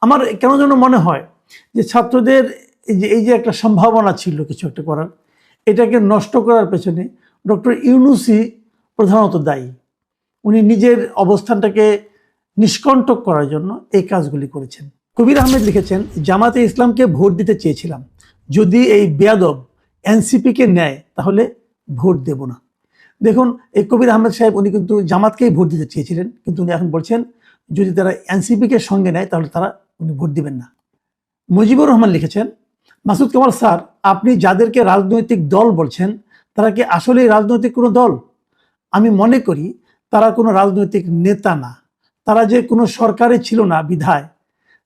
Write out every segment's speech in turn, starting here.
আমার কেন যেন মনে হয় যে ছাত্রদের এই যে একটা সম্ভাবনা ছিল কিছু একটা করার, এটাকে নষ্ট করার পেছনে ডক্টর ইউনূসই প্রধানত দায়ী। উনি নিজের অবস্থানটাকে নিষ্কণ্টক করার জন্য এই কাজগুলি করেছেন। কবির আহমেদ লিখেছেন, জামাতে ইসলামকে ভোট দিতে চেয়েছিলাম, যদি এই বেয়াদব এনসিপিকে নেয় তাহলে ভোট দেব না। দেখুন, এই কবির আহমেদ সাহেব উনি কিন্তু জামাতকেই ভোট দিতে চেয়েছিলেন, কিন্তু উনি এখন বলছেন যদি তারা এনসিপিকে সঙ্গে নেয় তাহলে উনি ভোট দিবেন না। মুজিবুর রহমান লিখেছেন, মাসুদ কামাল স্যার, আপনি যাদেরকে রাজনৈতিক দল বলছেন তারা কি আসলেই রাজনৈতিক কোনো দল? আমি মনে করি তারা কোনো রাজনৈতিক নেতা না। তারা যে কোনো সরকারে ছিল না বিধায়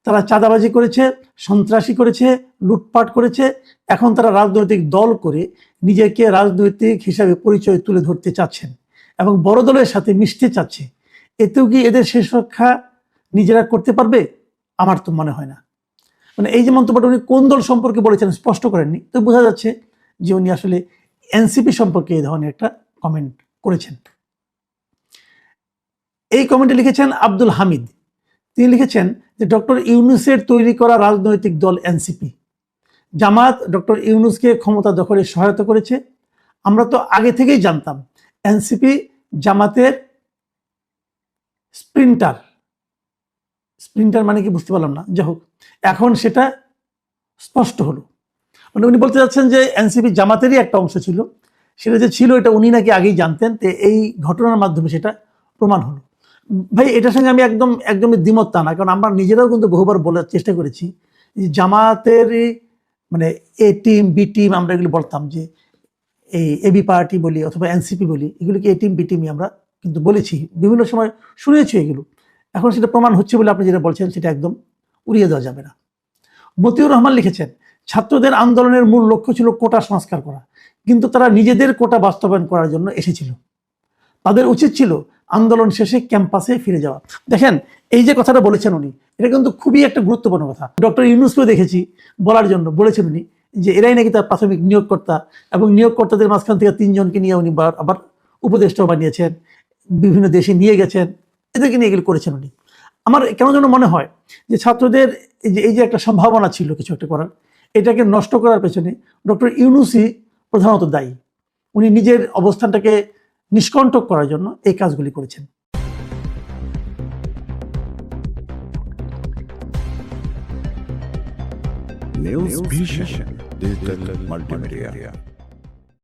তারা চাঁদাবাজি করেছে, সন্ত্রাসী করেছে, লুটপাট করেছে। এখন তারা রাজনৈতিক দল করে নিজেকে রাজনৈতিক হিসাবে পরিচয় তুলে ধরতে চাচ্ছেন এবং বড় দলের সাথে মিশতে চাচ্ছে। এতেও কি এদের শেষ রক্ষা নিজেরা করতে পারবে? আমার তো মনে হয় না। মানে এই যে মন্তব্যটা উনি কোন দল সম্পর্কে বলেছেন স্পষ্ট করেননি, তো বোঝা যাচ্ছে যে উনি আসলে এনসিপি সম্পর্কে এই ধরনের একটা কমেন্ট করেছেন। এই কমেন্টে লিখেছেন আব্দুল হামিদ। তিনি লিখেছেন যে ডক্টর ইউনূসের তৈরি করা রাজনৈতিক দল এনসিপি। জামাত ডক্টর ইউনূসকে ক্ষমতা দখলে সহায়তা করেছে। আমরা তো আগে থেকেই জানতাম এনসিপি জামাতের স্প্রিন্টার মানে কি বুঝতে পারলাম না, যাই হোক এখন সেটা স্পষ্ট হলো। মানে উনি বলতে চাচ্ছেন যে এনসিপি জামাতেরই একটা অংশ ছিল, সেটা যে ছিল এটা উনি নাকি আগেই জানতেন, তো এই ঘটনার মাধ্যমে সেটা প্রমাণ হলো। ভাই, এটার সঙ্গে আমি একদমই দ্বিমত তা না, কারণ আমরা নিজেরাও কিন্তু বহুবার বলার চেষ্টা করেছি যে জামাতের মানে এ টিম বি টিম আমরা এগুলো বলতাম, যে এই এবি পার্টি বলি অথবা এনসিপি বলি, এগুলিকে এ টিম বি টিমই আমরা কিন্তু বলেছি, বিভিন্ন সময় শুনেছি এগুলো। এখন সেটা প্রমাণ হচ্ছে বলে আপনি যেটা বলছেন সেটা একদম উড়িয়ে দেওয়া যাবে না। মতিউর রহমান লিখেছেন, ছাত্রদের আন্দোলনের মূল লক্ষ্য ছিল কোটা সংস্কার করা, কিন্তু তারা নিজেদের কোটা বাস্তবায়ন করার জন্য এসেছিল। তাদের উচিত ছিল আন্দোলন শেষে ক্যাম্পাসে ফিরে যাওয়া। দেখেন, এই যে কথাটা বলেছেন উনি, এটা কিন্তু খুবই একটা গুরুত্বপূর্ণ কথা। ডক্টর ইউনূসকেও দেখেছি বলার জন্য বলেছেন উনি যে এরাই নাকি তার প্রাথমিক নিয়োগকর্তা, এবং নিয়োগকর্তাদের মাঝখান থেকে 3 জনকে নিয়ে উনি আবার উপদেষ্টাও বানিয়েছেন, বিভিন্ন দেশে নিয়ে গেছেন, এদেরকে নিয়ে এগুলো করেছেন উনি। আমার কেন যেন মনে হয় যে ছাত্রদের এই যে একটা সম্ভাবনা ছিল কিছু একটা করার, এটাকে নষ্ট করার পেছনে ডক্টর ইউনূসই প্রধানত দায়ী। উনি নিজের অবস্থানটাকে নিষ্কণ্টক করার জন্য এই কাজগুলি করেছেন। News Vision, Digital Multimedia.